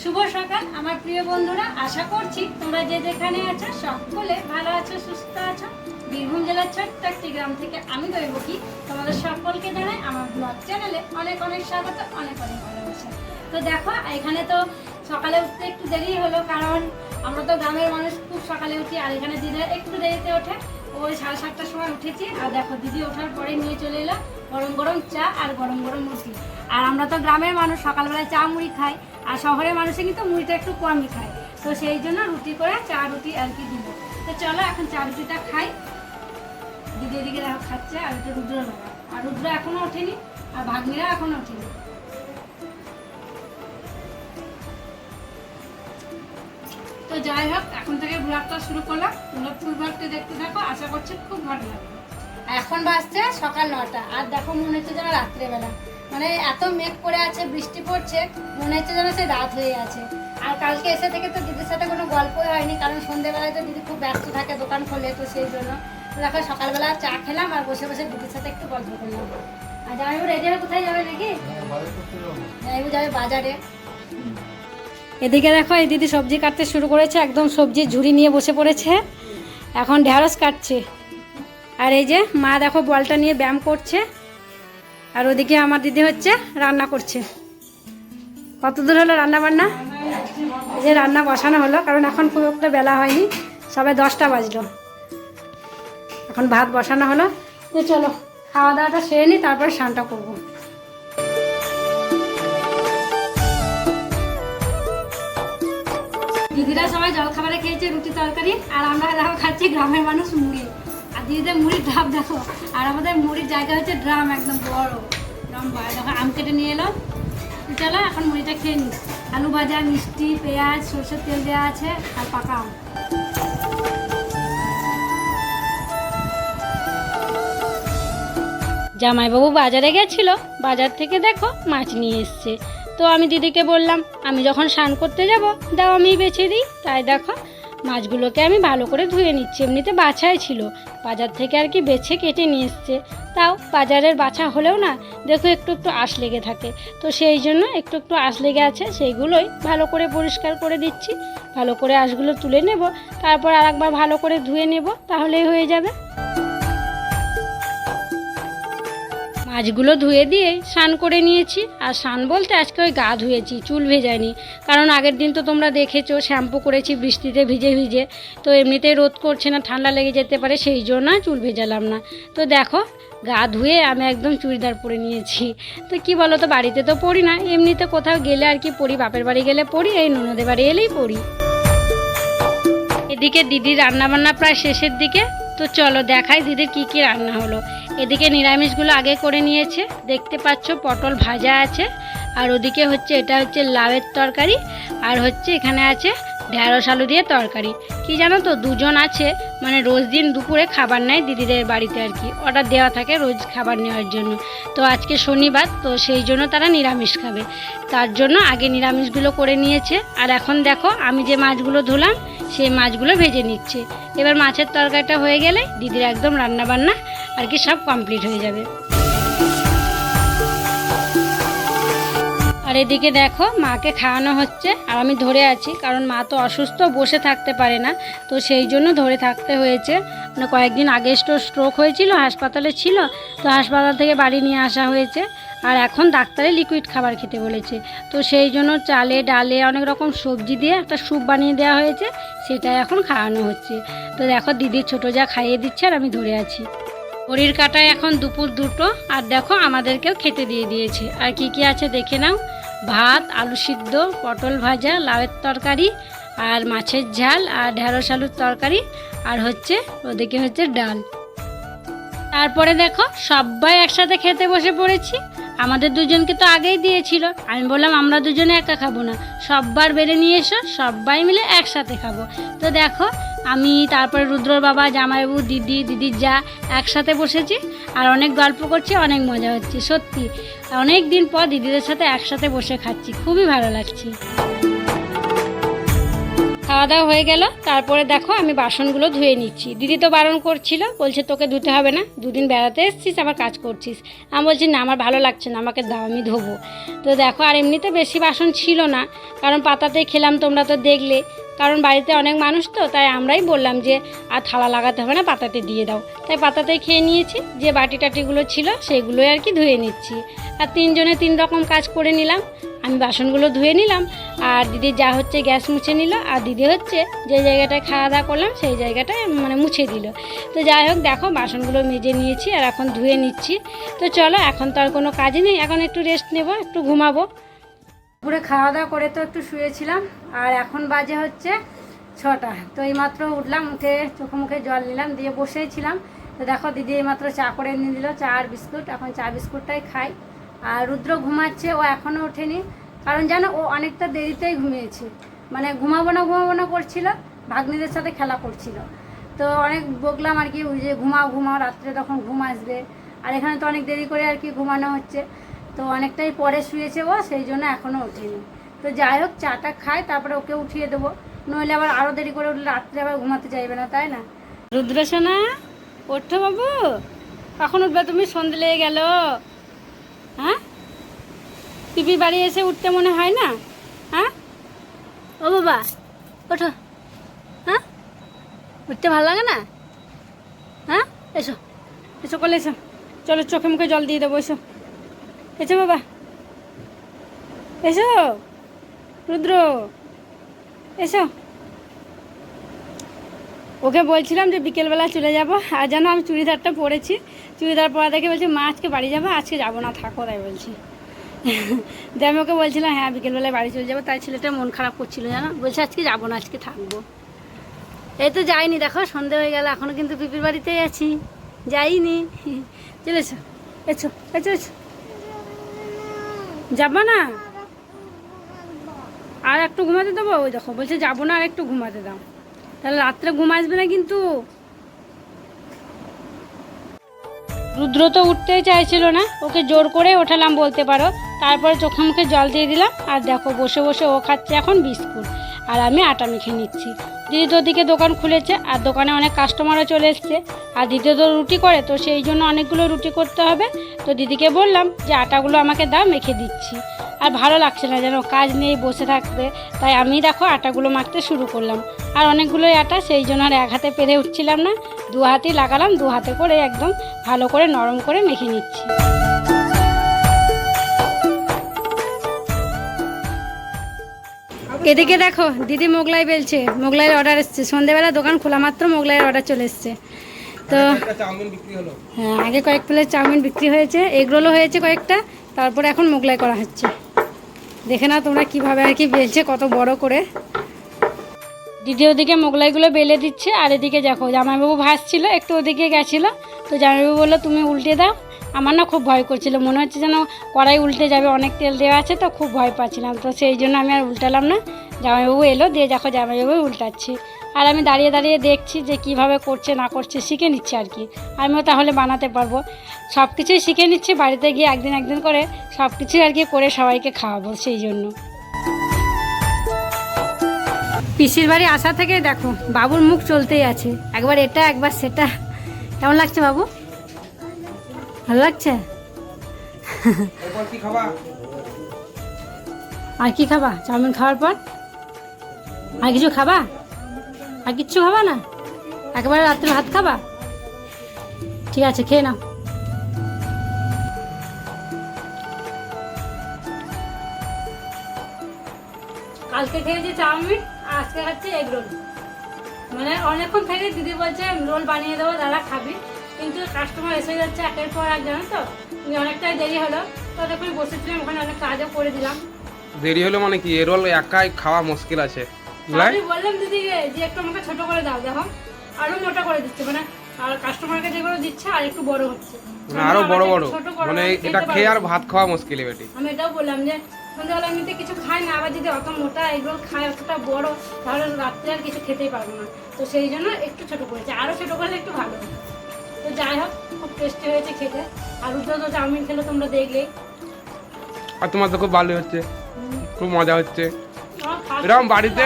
শুভ সকাল আমার প্রিয় বন্ধুরা, আশা করছি তোমরা যে যেখানে আছো সকলে ভালো আছো, সুস্থ আছো। বীরভূম জেলার ছোট্ট একটি গ্রাম থেকে আমি দৈবকী তোমাদের সকলকে জানাই আমার ব্লগ চ্যানেলে অনেক অনেক স্বাগত, অনেক অনেক ভালোবাসা। তো দেখো এখানে তো সকালে উঠতে একটু দেরি হলো, কারণ আমরা তো গ্রামের মানুষ, খুব সকালে উঠি। আর এখানে দিদি একটু দেরিতে ওঠে, ওই 7:30টার সময় উঠেছি। আর দেখো দিদি ওঠার পরে নিয়ে চলে এলো গরম গরম চা আর গরম গরম রুটি। আর আমরা তো গ্রামের মানুষ, সকালবেলায় চা মুড়ি খাই, আর শহরের মানুষে কিন্তু মুড়িটা একটু কমই খায়। তো সেই জন্য রুটি করে চা রুটি আর কি দিব। তো চলো এখন চা রুটিটা খাই। দিদি এদিকে দেখো খাচ্ছে, আর একটু রুদ্র লাগা। আর রুদ্র এখনো ওঠেনি, আর ভাগ্নিরা এখনো ওঠেনি। তো যাই হোক, এখন থেকে ব্লগটা শুরু করলাম। তোমরা ফুল ব্লগটা দেখতে থাকো, আশা করছি খুব ভালো লাগবে। এখন বাজছে সকাল 9টা, আর দেখো মনে হচ্ছে যেন রাত্রেবেলা, মানে এত মেঘ করে আছে, বৃষ্টি পড়ছে, মনে হচ্ছে যেন সে রাত হয়ে আছে। আর কালকে এসে থেকে তো দিদির সাথে কোনো গল্পই হয়নি, কারণ সন্ধ্যেবেলায় তো দিদি খুব ব্যস্ত থাকে, দোকান খোলে, তো সেই জন্য। তো দেখো সকালবেলা চা খেলাম আর বসে বসে দিদির সাথে একটু গল্প করলাম। আর জামাইবাবু রেডি হয়ে কোথায় যাবে নাকি? জামাইবাবু যাবে বাজারে। এদিকে দেখো এই দিদি সবজি কাটতে শুরু করেছে, একদম সবজির ঝুড়ি নিয়ে বসে পড়েছে, এখন ঢেঁড়স কাটছে। আর এই যে মা দেখো বলটা নিয়ে ব্যায়াম করছে, আর ওদিকে আমার দিদি হচ্ছে রান্না করছে। কত দূর হলো রান্না বান্না? এই যে রান্না বসানো হলো, কারণ এখন খুব একটা বেলা হয়নি, সবে 10টা বাজলো। এখন ভাত বসানো হলো। তো চলো খাওয়া দাওয়াটা সেরে নিই, তারপরে স্নানটা করবো। দিদিরা সবাই জলখাবারে খেয়েছে রুটি তরকারি, আর আমরা দেখো খাচ্ছি গ্রামের মানুষ মুড়ি। আর দিদিদের মুড়ির ড্রাম দেখো, আর আমাদের মুড়ির জায়গা হচ্ছে ড্রাম, একদম বড় লম্বা। দেখো আম কেটে নিয়ে এলো। চলো এখন মুড়িটা খেয়ে নিই। আলু ভাজা, মিষ্টি, পেঁয়াজ, সরষের তেল দেওয়া আছে, আর পাকা আম। জামাইবাবু বাজারে গেছিল, বাজার থেকে দেখো মাছ নিয়ে এসছে। তো আমি দিদিকে বললাম আমি যখন স্নান করতে যাব দাও আমি বেছে দিই। তাই দেখো মাছগুলোকে আমি ভালো করে ধুয়ে নিচ্ছি। এমনিতে বাছাই ছিল, বাজার থেকে আর কি বেছে কেটে নিয়ে এসছে। তাও বাজারের বাছা হলেও না দেখো একটু একটু আঁশ লেগে থাকে, তো সেই জন্য একটু একটু আঁশ লেগে আছে, সেইগুলোই ভালো করে পরিষ্কার করে দিচ্ছি। ভালো করে আঁশগুলো তুলে নেব, তারপর আর একবার ভালো করে ধুয়ে নেব, তাহলেই হয়ে যাবে। মাছগুলো ধুয়ে দিয়ে স্নান করে নিয়েছি। আর স্নান বলতে আজকে ওই গা ধুয়েছি, চুল ভেজাইনি, কারণ আগের দিন তো তোমরা দেখেছো শ্যাম্পু করেছি বৃষ্টিতে ভিজে ভিজে। তো এমনিতেই রোদ করছে না, ঠান্ডা লেগে যেতে পারে, সেই জন্য চুল ভেজালাম না। তো দেখো গা ধুয়ে আমি একদম চুড়িদার পরে নিয়েছি। তো কি বলো তো, বাড়িতে তো পরি না, এমনিতে কোথাও গেলে আর কি পরি, বাপের বাড়ি গেলে পরি, এই ননদের বাড়ি এলেই পরি। এদিকে দিদির রান্নাবান্না প্রায় শেষের দিকে। তো চলো দেখাই দিদির কি কি রান্না হলো। এদিকে নিরামিষগুলো আগে করে নিয়েছে, দেখতে পাচ্ছ পটল ভাজা আছে, আর ওদিকে হচ্ছে এটা হচ্ছে লাউয়ের তরকারি, আর হচ্ছে এখানে আছে ঢেঁড়স আলু দিয়ে তরকারি। কি জানো তো, দুজন আছে, মানে রোজ দিন দুপুরে খাবার নেয় দিদিদের বাড়িতে আর কি, অর্ডার দেওয়া থাকে রোজ খাবার নেওয়ার জন্য। তো আজকে শনিবার, তো সেই জন্য তারা নিরামিষ খাবে, তার জন্য আগে নিরামিষগুলো করে নিয়েছে। আর এখন দেখো আমি যে মাছগুলো ধুলাম সেই মাছগুলো ভেজে নিচ্ছে। এবার মাছের তরকারিটা হয়ে গেলে দিদির একদম রান্না বান্না আর কি সব কমপ্লিট হয়ে যাবে। আর এদিকে দেখো মাকে খাওয়ানো হচ্ছে, আর আমি ধরে আছি, কারণ মা তো অসুস্থ, বসে থাকতে পারে না, তো সেই জন্য ধরে থাকতে হয়েছে। মানে কয়েকদিন আগে স্ট্রোক হয়েছিল, হাসপাতালে ছিল, তো হাসপাতাল থেকে বাড়ি নিয়ে আসা হয়েছে। আর এখন ডাক্তারে লিকুইড খাবার খেতে বলেছে, তো সেই জন্য চালে ডালে অনেক রকম সবজি দিয়ে একটা স্যুপ বানিয়ে দেওয়া হয়েছে, সেটাই এখন খাওয়ানো হচ্ছে। তো দেখো দিদির ছোটো যা খাইয়ে দিচ্ছে, আর আমি ধরে আছি। ঘড়ির কাটায় এখন দুপুর 2টো, আর দেখো আমাদেরকেও খেতে দিয়ে দিয়েছে। আর কি কি আছে দেখে নাও, ভাত, আলু সিদ্ধ, পটল ভাজা, লাউয়ের তরকারি, আর মাছের ঝাল, আর ঢেঁড়স আলুর তরকারি, আর হচ্ছে ওদিকে হচ্ছে ডাল। তারপরে দেখো সবাই একসাথে খেতে বসে পড়েছি। আমাদের দুজনকে তো আগেই দিয়েছিল, আমি বললাম আমরা দুজনে একা খাবো না, সববার বেড়ে নিয়ে এসো, সবাই মিলে একসাথে খাবো। তো দেখো আমি, তারপরে রুদ্রর বাবা, জামাইবাবু, দিদি, দিদির যা একসাথে বসেছি, আর অনেক গল্প করছি, অনেক মজা হচ্ছে। সত্যি অনেক দিন পর দিদিদের সাথে একসাথে বসে খাচ্ছি, খুবই ভালো লাগছে। খাওয়া দাওয়া হয়ে গেল, তারপরে দেখো আমি বাসনগুলো ধুয়ে নিচ্ছি। দিদি তো বারণ করছিল, বলছে তোকে ধুতে হবে না, দুদিন বেড়াতে এসেছিস আবার কাজ করছিস। আমি বলছি না, আমার ভালো লাগছে না, আমাকে দাও, আমি ধোবো। তো দেখো, আর এমনিতে বেশি বাসন ছিল না, কারণ পাতাতেই খেলাম, তোমরা তো দেখলে। কারণ বাড়িতে অনেক মানুষ তো, তাই আমরাই বললাম যে আর থালা লাগাতে হবে না, পাতাতে দিয়ে দাও। তাই পাতাতেই খেয়ে নিয়েছি। যে বাটি টাটিগুলো ছিল সেগুলোই আর কি ধুয়ে নিচ্ছি। আর তিনজনে তিন রকম কাজ করে নিলাম। আমি বাসনগুলো ধুয়ে নিলাম, আর দিদি যা হচ্ছে গ্যাস মুছে নিল, আর দিদি হচ্ছে যে জায়গাটায় খাওয়া দাওয়া করলাম সেই জায়গাটায় মানে মুছে দিল। তো যাই হোক, দেখো বাসনগুলো মেজে নিয়েছি আর এখন ধুয়ে নিচ্ছি। তো চলো, এখন তো আর কোনো কাজই নেই, এখন একটু রেস্ট নেব, একটু ঘুমাবো। দুপুরে খাওয়া দাওয়া করে তো একটু শুয়েছিলাম, আর এখন বাজে হচ্ছে 6টা। তো এইমাত্র উঠলাম, উঠে চোখে মুখে জল নিলাম, দিয়ে বসেছিলাম। তো দেখো দিদি এইমাত্র চা করে নিয়ে দিল, চা আর বিস্কুট। এখন চা বিস্কুটটাই খাই। আর রুদ্র ঘুমাচ্ছে, ও এখনও ওঠেনি। কারণ জানো, ও অনেকটা দেরিতেই ঘুমিয়েছে, মানে ঘুমাবো না করছিল, ভাগ্নিদের সাথে খেলা করছিল। তো অনেক বকলাম আর কি, যে ঘুমাও রাত্রে তখন ঘুম আসবে। আর এখানে তো অনেক দেরি করে আর কি ঘুমানো হচ্ছে, তো অনেকটাই পরে শুয়েছে ও, সেই জন্য এখনও ওঠেনি। তো যাই হোক, চাটা খাই, তারপরে ওকে উঠিয়ে দেবো, নইলে আবার আরও দেরি করে উঠলে রাত্রে আবার ঘুমাতে চাইবে না, তাই না? রুদ্র সোনা, ওঠো বাবু, কখন উঠবে তুমি? সন্ধে লেগে গেল। হ্যাঁ, পিপি বাড়ি এসে উঠতে মনে হয় না? হ্যাঁ ও বাবা, ওঠো। হ্যাঁ, উঠতে ভালো লাগে না? হ্যাঁ, এসো এসো, কলে এসো, চলো চোখে মুখে জল দিয়ে দেবো, এসো এসো বাবা, এসো রুদ্র, এসো। ওকে বলছিলাম যে বিকেলবেলা চলে যাব, আর যেন আমি চুড়িদারটা পরেছি, চুড়িদার পরা দেখে বলছি মা আজকে বাড়ি যাবো, আজকে যাবো না, থাকো, তাই বলছি। দিয়ে আমি ওকে বলছিলাম হ্যাঁ বিকেলবেলায় বাড়ি চলে যাবো, তাই ছেলেটা মন খারাপ করছিল জানো, বলছে আজকে যাবো না, আজকে থাকবো। এই তো যাইনি, দেখো সন্ধে হয়ে গেল, এখনও কিন্তু পিপির বাড়িতেই আছি, যাইনি। চলে এসো, এসো এসো এসো, যাবো না? আর একটু ঘুমাতে দেবো? ওই দেখো বলছে যাবো না, আর একটু ঘুমাতে দাও, তাহলে রাত্রে ঘুম আসবে না কিন্তু। রুদ্র তো উঠতেই চাইছিল না, ওকে জোর করে ওঠালাম বলতে পারো। তারপরে চোখে মুখে জল দিয়ে দিলাম, আর দেখো বসে বসে ও খাচ্ছে এখন বিস্কুট, আর আমি আটা মেখে নিচ্ছি। দিদি তো ওদিকে দোকান খুলেছে, আর দোকানে অনেক কাস্টমারও চলে এসছে, আর দিদি তো রুটি করে, তো সেই জন্য অনেকগুলো রুটি করতে হবে। তো দিদিকে বললাম যে আটাগুলো আমাকে দাও, মেখে দিচ্ছি। আর ভালো লাগছে না যেন কাজ নেই বসে থাকতে, তাই আমি দেখো আটাগুলো মাখতে শুরু করলাম। আর অনেকগুলোই আটা, সেই জন্য আর এক হাতে পেরে উঠছিলাম না, দু হাতেই লাগালাম, দু হাতে করে একদম ভালো করে নরম করে মেখে নিচ্ছি। এদিকে দেখো দিদি মোগলাই বেলছে, মোগলাইয়ের অর্ডার এসছে, সন্ধ্যেবেলা দোকান খোলা মাত্র মোগলাইয়ের অর্ডার চলে এসছে। তো হ্যাঁ, আগে কয়েক প্লেট চাউমিন বিক্রি হয়েছে, এগরোলও হয়েছে কয়েকটা, তারপরে এখন মোগলাই করা হচ্ছে। দেখে নাও তোমরা কীভাবে আর কি বেলছে, কত বড় করে। দিদি ওদিকে মোগলাইগুলো বেলে দিচ্ছে, আর এদিকে দেখো জামাইবাবু ভাসছিল, একটু ওদিকে গেছিলো, তো জামাইবাবু বললো তুমি উল্টে দাও। আমার না খুব ভয় করছিল, মনে হচ্ছে যেন কড়াই উল্টে যাবে, অনেক তেল দেওয়া আছে, তো খুব ভয় পাচ্ছিলাম, তো সেই জন্য আমি আর উল্টালাম না। জামাইবাবু এলো, দিয়ে দেখো জামাইবাবু উল্টাচ্ছি, আর আমি দাঁড়িয়ে দাঁড়িয়ে দেখছি যে কিভাবে করছে না করছে, শিখে নিচ্ছে আর কি, আমিও তাহলে বানাতে পারবো। সব কিছুই শিখে নিচ্ছি, বাড়িতে গিয়ে একদিন করে সব কিছুই আর কি করে সবাইকে খাওয়াবো, সেই জন্য। পিসির বাড়ি আসা থেকে দেখো বাবুর মুখ চলতেই আছে, একবার এটা একবার সেটা। কেমন লাগছে বাবু? ভালো লাগছে? আর কি খাবা চাউমিন খাওয়ার পর? আর কিছু খাবা? আর কিচ্ছু খাবা না? একেবারে রাত্রে ভাত খাবা? ঠিক আছে, খেয়ে নাও। কালকে খেয়েছি চাউমিন, আজকে খাচ্ছি এগ রোল। মানে অনেকক্ষণ থেকে দিদি বলছে রোল বানিয়ে দেবো, দাদা খাবি, কিন্তু কাস্টমার এসে যাচ্ছে একের পর এক, জানো তো অনেকটাই দেরি হলো, তো দেখুন বসেছিলাম ওখানে, অনেক কাজও করে দিলাম। দেরি হলো মানে কি, এ রোল একাই খাওয়া মুশকিল আছে। আমি বললাম দিদিকে যে একটু আমাকে ছোট করে দাও, দেখো আরো মোটা করে দিচ্ছে, মানে আর কাস্টমারকে যেগুলো দিচ্ছে আর একটু বড় হচ্ছে, আরো বড় মানে এটা খেয়ে আর ভাত খাওয়া মুশকিল বেটি। আমি এটাও বললাম যে সন্ধ্যাবেলা এমনিতে কিছু খাই না, আবার যদি অত মোটা এগুলো খায়, অতটা বড়, তাহলে রাত্রে আর কিছু খেতেই পারবো না, তো সেই জন্য একটু ছোট করেছে, আরো ছোট করলে একটু ভালো। তো যাই হোক, খুব টেস্টি হয়েছে খেতে। আর রুদ্র তো চাউমিন খেলো তোমরা দেখলেই, আর তোমার তো খুব ভালো হচ্ছে, খুব মজা হচ্ছে। এরকম বাড়িতে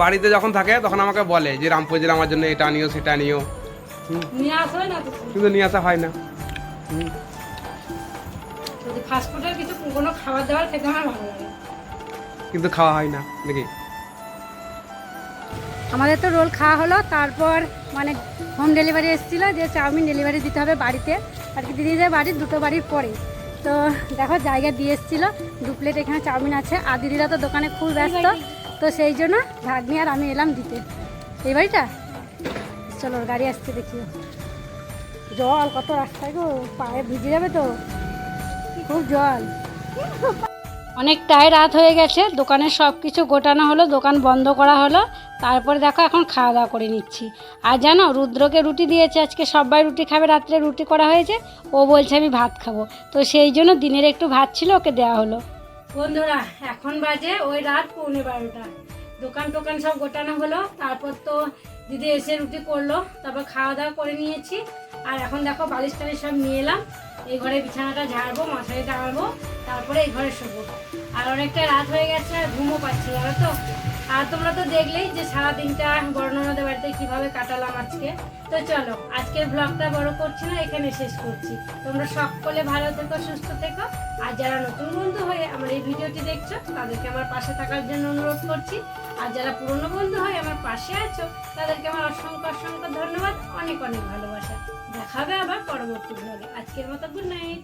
বাড়িতে যখন থাকে তখন আমাকে বলে যে রামপুজোর আমার জন্য এটা নিও সেটা নিও, নিয়ে আসা হয় না তো? কিন্তু নিয়ে আসা হয় না। যদি ফাস্টফুডের কিছু কোনো খাবার দাবার খেতে আমার ভালো লাগে, কিন্তু খাওয়া হয় না নাকি? আমাদের তো রোল খাওয়া হলো, তারপর মানে হোম ডেলিভারি এসেছিলো যে চাউমিন ডেলিভারি দিতে হবে বাড়িতে, আর কি দিদি যায় বাড়ির দুটো বাড়ির পরে। তো দেখো জায়গা দিয়ে এসেছিলো, 2 প্লেট এখানে চাউমিন আছে, আর দিদিরা তো দোকানে খুব ব্যস্ত, তো সেই জন্য ভাগ্নি আর আমি এলাম দিতে। এই বাড়িটা চলো, গাড়ি আসছে দেখিও, জল কত রাস্তায় গো, পায়ে ভিজে যাবে তো, খুব জল। অনেকটাই রাত হয়ে গেছে, দোকানের সব কিছু গোটানো হলো, দোকান বন্ধ করা হলো, তারপরে দেখো এখন খাওয়া দাওয়া করে নিচ্ছি। আর জানো রুদ্রকে রুটি দিয়েছে, আজকে সবাই রুটি খাবে, রাত্রে রুটি করা হয়েছে, ও বলছে আমি ভাত খাবো, তো সেই জন্য দিনের একটু ভাত ছিল ওকে দেওয়া হলো। বন্ধুরা এখন বাজে ওই রাত 11:15, দোকান টোকান সব গোটানো হলো, তারপর তো দিদি এসে রুটি করলো, তারপর খাওয়া দাওয়া করে নিয়েছি। আর এখন দেখো বালিশ টালিশ সব নিয়ে এলাম, এই ঘরে বিছানাটা ঝাড়বো, মশারি টাঙাবো, তারপরে এই ঘরে শোবো। আর অনেকটা রাত হয়ে গেছে, আর ঘুমও পাচ্ছি জানো তো। আর তোমরা তো দেখলেই যে সারাদিনটা বর্ণনাদের বাড়িতে কীভাবে কাটালাম আজকে। তো চলো আজকের ব্লগটা বড় করছি না, এখানে শেষ করছি। তোমরা সকলে ভালো থেকো, সুস্থ থেকো। আর যারা নতুন বন্ধু হয়ে আমার এই ভিডিওটি দেখছো তাদেরকে আমার পাশে থাকার জন্য অনুরোধ করছি। আর যারা পুরনো বন্ধু হয়ে আমার পাশে আছো তাদেরকে আমার অসংখ্য অসংখ্য ধন্যবাদ, অনেক অনেক ভালোবাসা। দেখা হবে আবার পরবর্তী ব্লগে। আজকের মতো গুড নাইট।